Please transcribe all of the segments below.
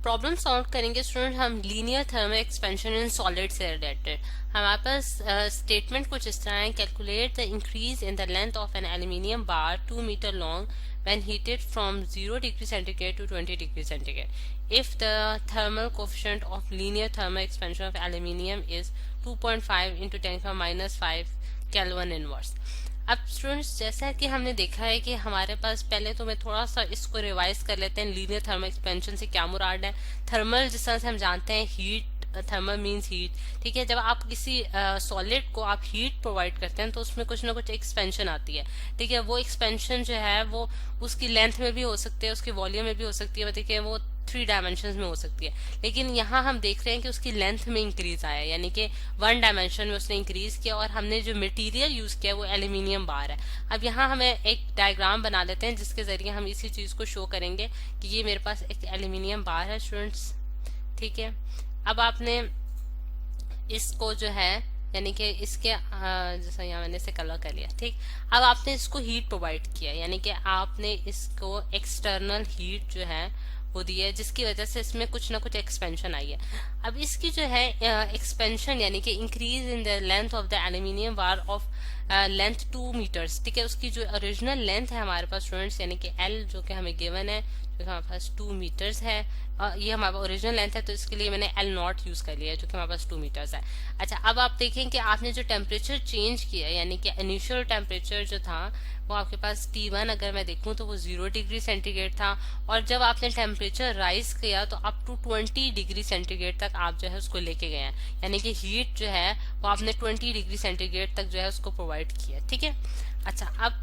Problem solve करेंगे student हम linear thermal expansion in solid से रिलेटेड। हमारे पास स्टेटमेंट कुछ इस तरह है, calculate the increase in the length of an aluminium bar 2 metre long when heated from 0 degree centigrade to 20 degree centigrade if the thermal coefficient of linear thermal expansion of aluminium is 2.5 into 10⁻⁵ Kelvin inverse। अब students जैसा कि हमने देखा है कि हमारे पास, पहले तो मैं थोड़ा सा इसको रिवाइज कर लेते हैं, लीनियर थर्मल एक्सपेंशन से क्या मुराद है। थर्मल जिस तरह से हम जानते हैं, हीट, थर्मल मीन्स हीट, ठीक है। जब आप किसी सॉलिड को आप हीट प्रोवाइड करते हैं तो उसमें कुछ ना कुछ एक्सपेंशन आती है, ठीक है। वो एक्सपेंशन जो है वो उसकी लेंथ में भी हो सकती है, उसकी वॉल्यूम में भी हो सकती है, ठीक है, वो 3 डायमेंशन में हो सकती है। लेकिन यहाँ हम देख रहे हैं कि उसकी लेंथ में इंक्रीज आया, यानी कि 1 डायमेंशन में उसने इंक्रीज किया, और हमने जो मटेरियल यूज किया वो एल्यूमिनियम बार है। अब यहाँ हमें एक डायग्राम बना लेते हैं जिसके जरिए हम इसी चीज को शो करेंगे कि ये मेरे पास एक एल्यूमिनियम बार है स्टूडेंट्स, ठीक है। अब आपने इसको जो है, यानी कि इसके जैसा यहाँ मैंने इसे कलर कर लिया, ठीक। अब आपने इसको हीट प्रोवाइड किया, यानी कि आपने इसको एक्सटर्नल हीट जो है वो दी है, जिसकी वजह से इसमें कुछ ना कुछ एक्सपेंशन आई है। अब इसकी जो है एक्सपेंशन, यानी कि increase in the length of the aluminium bar of length 2 metres, ठीक है। उसकी जो ओरिजिनल लेंथ है हमारे पास स्टूडेंट्स, यानी कि एल जो कि हमें गिवन है, जो कि हमारे पास 2 मीटर्स है, ये हमारा ओरिजिनल लेंथ है, तो इसके लिए मैंने एल नॉट यूज कर लिया है जो कि हमारे पास 2 मीटर्स है। अच्छा, अब आप देखें कि आपने जो टेम्परेचर चेंज किया, यानी कि इनिशियल टेम्परेचर जो था वो आपके पास T1 अगर मैं देखूं तो वो 0 डिग्री सेंटीग्रेड था, और जब आपने टेम्परेचर राइज किया तो अप टू 20 डिग्री सेंटीग्रेड तक आप जो है उसको लेके गए हैं, यानी कि हीट जो है वो आपने 20 डिग्री सेंटीग्रेड तक जो है उसको प्रोवाइड किया, ठीक है। अच्छा, अब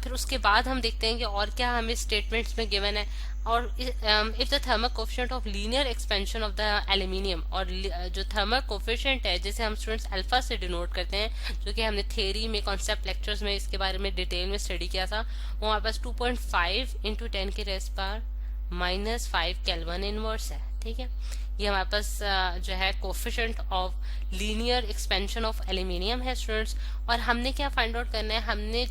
फिर उसके बाद हम देखते हैं कि और क्या हमें स्टेटमेंट्स में गिवन है। और if the thermal coefficient of linear expansion of the aluminium, और जो थर्मल कोफिशिएंट है जिसे हम स्टूडेंट्स अल्फा से डिनोट करते हैं, जो कि हमने थ्योरी में, कॉन्सेप्ट लेक्चर्स में इसके बारे में डिटेल में स्टडी किया था, वो हमारे पास 2.5 इंटू 10⁻⁻5 केल्विन इनवर्स है, ठीक है। ये हमारे पास जो है coefficient of linear expansion of aluminium है स्टूडेंट्स। और हमने क्या फाइंड आउट करना है, हमने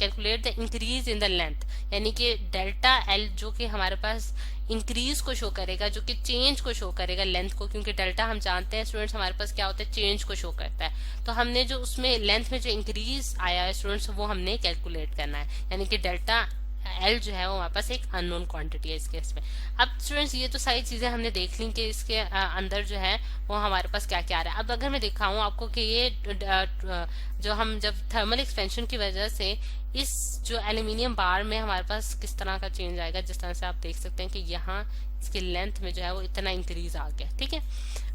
calculate the increase in the length, यानी कि डेल्टा एल जो कि हमारे पास इंक्रीज को शो करेगा, जो कि चेंज को शो करेगा लेंथ को, क्योंकि डेल्टा हम जानते हैं स्टूडेंट्स हमारे पास क्या होता है, चेंज को शो करता है। तो हमने जो उसमें लेंथ में जो इंक्रीज आया है स्टूडेंट्स वो हमने कैलकुलेट करना है, यानी कि डेल्टा एल जो है वो हमारे पास एक अननोन क्वांटिटी है इस केस में। अब स्टूडेंट्स ये तो सारी चीजें हमने देख ली कि इसके अंदर जो है वो हमारे पास क्या क्या आ रहा है। अब अगर मैं दिखाऊं आपको कि ये जो हम जब थर्मल एक्सपेंशन की वजह से इस जो एल्यूमिनियम बार में हमारे पास किस तरह का चेंज आएगा, जिस तरह से आप देख सकते हैं कि यहाँ इसकी लेंथ में जो है वो इतना इंक्रीज आ गया, ठीक है।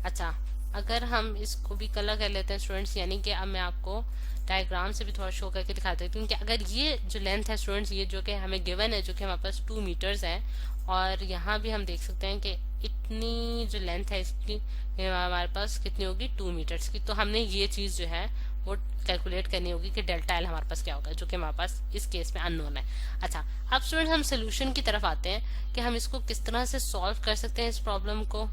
अच्छा, अगर हम इसको भी कलर कर लेते हैं स्टूडेंट्स, यानी कि अब मैं आपको डायग्राम से भी थोड़ा शो करके दिखा देती हूँ कि अगर ये जो लेंथ है स्टूडेंट्स, ये जो कि हमें गिवन है, जो कि हमारे पास 2 मीटर्स है, और यहाँ भी हम देख सकते हैं कि इतनी जो लेंथ है इसकी हमारे पास कितनी होगी, 2 मीटर्स की। तो हमने ये चीज जो है वो कैलकुलेट करनी होगी कि डेल्टा एल हमारे पास क्या होगा, जो कि हमारे पास इस केस में अननोन है। अच्छा, अब स्टूडेंट हम सोल्यूशन की तरफ आते हैं कि हम इसको किस तरह से सॉल्व कर सकते हैं इस प्रॉब्लम को।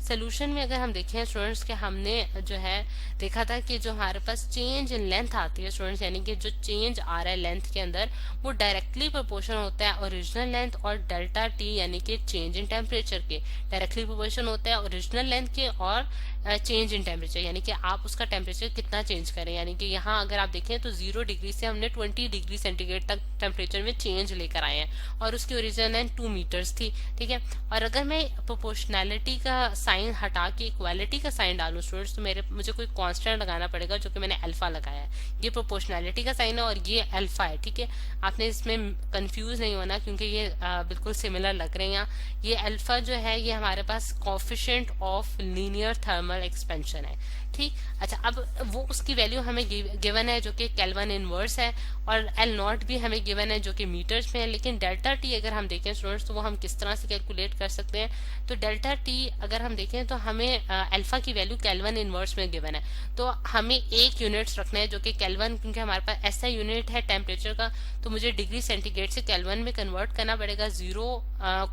सोल्यूशन में अगर हम देखें स्टूडेंट्स कि हमने जो है देखा था कि जो हमारे पास चेंज इन लेंथ आती है स्टूडेंट्स, यानी कि जो चेंज आ रहा है लेंथ के अंदर वो डायरेक्टली प्रोपोर्शन होता है ओरिजिनल लेंथ और डेल्टा टी, यानी कि चेंज इन टेम्परेचर के डायरेक्टली प्रोपोर्शन होता है ओरिजिनल लेंथ के और चेंज इन टेम्परेचर, यानी कि आप उसका टेम्परेचर कितना चेंज करें। यानी कि यहाँ अगर आप देखें तो 0 डिग्री से हमने 20 डिग्री सेंटीग्रेड तक टेम्परेचर में चेंज लेकर आए हैं, और उसकी ओरिजिनल लेंथ 2 मीटर्स थी, ठीक है। और अगर मैं प्रोपोर्शनैलिटी का साइन हटा के इक्वालिटी का साइन डालूं स्टूडेंट्स, तो मुझे कोई कांस्टेंट लगाना पड़ेगा, जो कि मैंने अल्फा लगाया है। ये प्रोपोर्शनैलिटी का साइन है और ये अल्फा है, ठीक है। आपने इसमें कंफ्यूज नहीं होना क्योंकि ये बिल्कुल सिमिलर लग रहे हैं। यहाँ ये अल्फा जो है ये हमारे पास coefficient of linear thermal expansion है, ठीक। अच्छा, अब वो उसकी वैल्यू हमें गिवन है जो कि केल्विन इनवर्स है, और एल नॉट भी हमें गिवन है जो कि मीटर्स में है। लेकिन डेल्टा टी अगर हम देखें स्टूडेंट्स तो वो हम किस तरह से कैलकुलेट कर सकते हैं, तो डेल्टा टी अगर हम देखें तो हमें अल्फा की वैल्यू केल्विन इनवर्स में गिवन है, तो हमें एक यूनिट्स रखना है जो कि केल्विन, क्योंकि हमारे पास ऐसा यूनिट है टेम्परेचर का, तो मुझे डिग्री सेंटीग्रेड से केल्विन में कन्वर्ट करना पड़ेगा। 0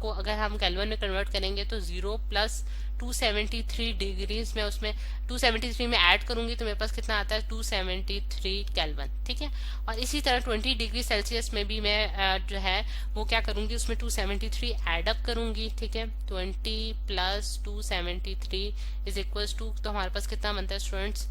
को अगर हम केल्विन में कन्वर्ट करेंगे तो 0 प्लस 273 डिग्रीज में, उसमें 273 में ऐड करूंगी तो मेरे पास कितना आता है, 273 केल्विन, ठीक है। और इसी तरह 20 डिग्री सेल्सियस इसमें भी मैं जो है वो क्या करूंगी, उसमें 273 एड अप करूंगी, ठीक है। 20 प्लस 273 इज इक्वल्स टू, तो हमारे पास कितना बनता है स्टूडेंट्स,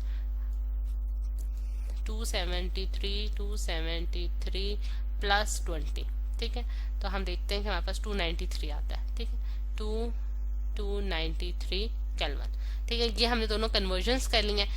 273 प्लस 20, ठीक है। तो हम देखते हैं कि हमारे पास 293 आता है, ठीक है, 293 केल्विन, ठीक है। ये हमने दोनों कन्वर्जन्स कर ली हैं,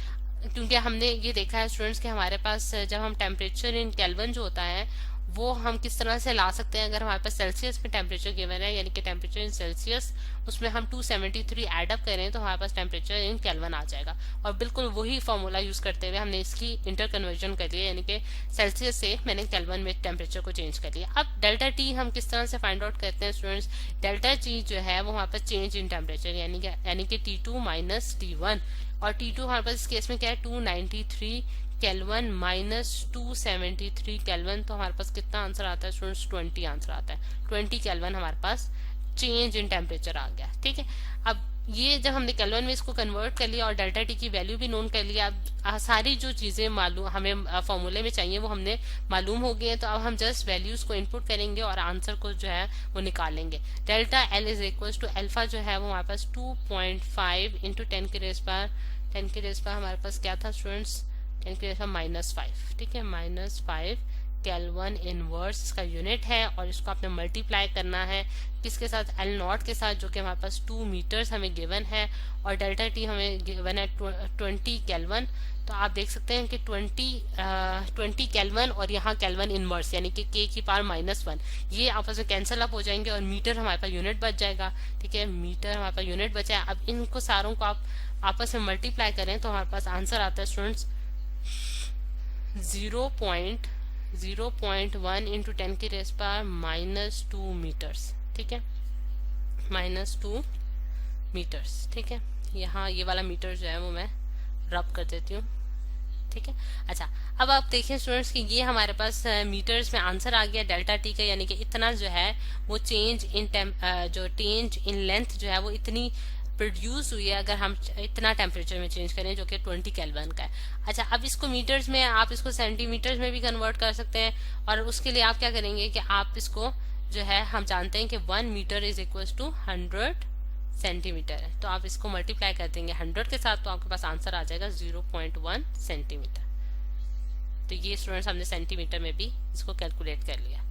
क्योंकि हमने ये देखा है स्टूडेंट्स कि हमारे पास जब हम टेम्परेचर इन केल्विन जो होता है वो हम किस तरह से ला सकते हैं। अगर हमारे पास सेल्सियस में टेम्परेचर गिवन है, यानी कि टेम्परेचर इन सेल्सियस, उसमें हम 273 एड अप करें तो हमारे पास टेम्परेचर इन केल्विन आ जाएगा। और बिल्कुल वही फॉर्मूला यूज करते हुए हमने इसकी इंटर कन्वर्जन कर लिया, यानी कि सेल्सियस से मैंने केल्विन में टेम्परेचर को चेंज कर लिया। अब डेल्टा टी हम किस तरह से फाइंड आउट करते हैं स्टूडेंट्स, डेल्टा टी जो है वो हमारे पास चेंज इन टेम्परेचर यानी कि T2 माइनस T1, और T2 हमारे पास इस केस में क्या है 293 केल्विन माइनस 273 केल्विन, तो हमारे पास कितना आंसर आता है स्टूडेंट्स, 20 आंसर आता है। 20 केल्विन हमारे पास चेंज इन टेम्परेचर आ गया, ठीक है। अब ये जब हमने केल्विन में इसको कन्वर्ट कर लिया और डेल्टा टी की वैल्यू भी नोन कर लिया, अब सारी जो चीजें मालूम हमें फॉर्मूले में चाहिए वो हमने मालूम हो गई है, तो अब हम जस्ट वैल्यूज को इनपुट करेंगे और आंसर को जो है वो निकालेंगे। Delta L is equal to alpha जो है वो हमारे पास 2.5 इंटू 10 की रेस पर हमारे पास क्या था स्टूडेंट्स, 10 की रेस पर -5, ठीक है, -5 केल्विन इनवर्स इसका यूनिट है, और इसको आपने मल्टीप्लाई करना है किसके साथ, L नॉट के साथ, जो कि हमारे पास 2 मीटर्स हमें गिवन है, और डेल्टा टी हमें गिवन है 20 केल्विन। तो आप देख सकते हैं कि 20 केल्विन और यहाँ केल्विन इनवर्स यानी कि K की पावर -1, ये आपस में कैंसिल अप हो जाएंगे और मीटर हमारे पास यूनिट बच जाएगा, ठीक है, मीटर हमारे पास यूनिट बचा है। अब इनको सारों को आप आपस में मल्टीप्लाई करें तो हमारे पास आंसर आता है स्टूडेंट्स 0.1 इंटू 10 की रेस पर -2 मीटर्स, ठीक है, -2 मीटर्स, ठीक है। यहाँ ये वाला मीटर जो है वो मैं रब कर देती हूँ, ठीक है। अच्छा, अब आप देखिए स्टूडेंट्स कि ये हमारे पास मीटर्स में आंसर आ गया डेल्टा टी का, यानी कि इतना जो है वो चेंज इन लेंथ जो है वो इतनी प्रोड्यूस हुई है अगर हम इतना टेम्परेचर में चेंज करें, जो कि 20 केल्विन का है। अच्छा, अब इसको मीटर्स में, आप इसको सेंटीमीटर्स में भी कन्वर्ट कर सकते हैं, और उसके लिए आप क्या करेंगे कि आप इसको जो है, हम जानते हैं कि 1 metre is equal to 100 centimetre है, तो आप इसको मल्टीप्लाई कर देंगे 100 के साथ, तो आपके पास आंसर आ जाएगा 0.1 सेंटीमीटर। तो ये स्टूडेंट्स हमने सेंटीमीटर में भी इसको कैलकुलेट कर लिया।